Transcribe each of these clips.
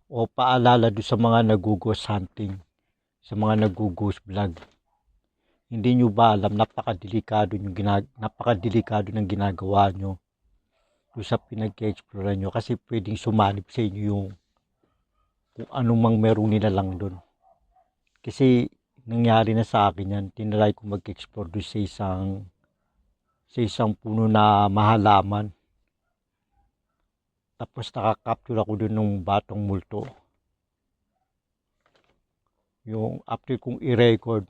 o paalala doon sa mga nag-ghost hunting, sa mga nag-ghost vlog. Hindi nyo ba alam, napakadelikado ng ginagawa nyo doon sa pinag-explore nyo, kasi pwedeng sumanib sa inyo yung kung anong mang merong nilalang doon. Kasi nangyari na sa akin yan, tinry ko mag-explore doon sa isang puno na mahalaman. Tapos nakakapture ako doon ng batang multo. Yung after kong i-record,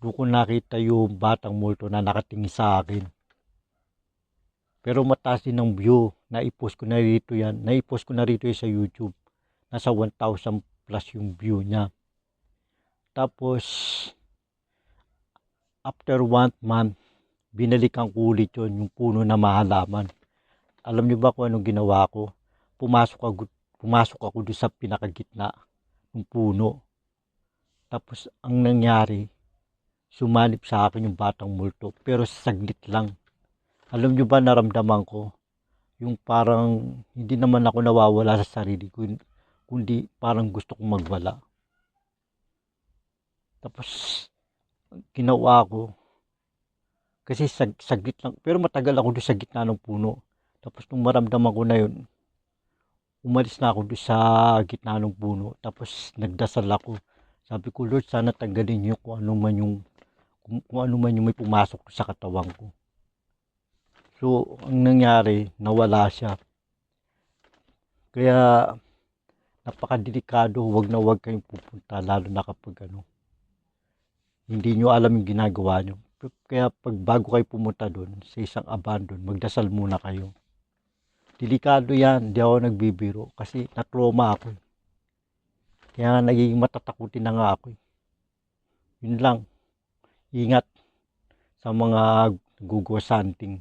doon ko nakita yung batang multo na nakatingin sa akin. Pero mataas din ang view. Naipost ko na rito yan. Naipost ko na rito sa YouTube. Nasa 1,000 plus yung view niya. Tapos, after 1 month, binalikan ko ulit yun, yung puno na mahalaman. Alam niyo ba kung anong ginawa ko? Pumasok ako doon sa pinakagitna ng puno. Tapos, ang nangyari, sumanib sa akin yung batang multo. Pero saglit lang. Alam nyo ba naramdaman ko? Yung parang hindi naman ako nawawala sa sarili ko, kundi parang gusto kong magwala. Tapos ginawa ko, kasi saglit lang, pero matagal ako doon sa gitna ng puno. Tapos nung maramdaman ko na yun, umalis na ako doon sa gitna ng puno. Tapos nagdasal ako. Sabi ko, Lord, sana tanggalin niyo kung ano man yung may pumasok sa katawan ko. So, ang nangyari, nawala siya. Kaya, napakadelikado, wag na wag kayong pupunta, lalo na kapag hindi nyo alam yung ginagawa nyo. Kaya, pag bago kayo pumunta doon, sa isang abandon, magdasal muna kayo. Delikado yan, hindi ako nagbibiro, kasi na-trauma ako. Kaya, nagiging matatakutin na nga ako. Yun lang, ingat sa mga ghost hunting.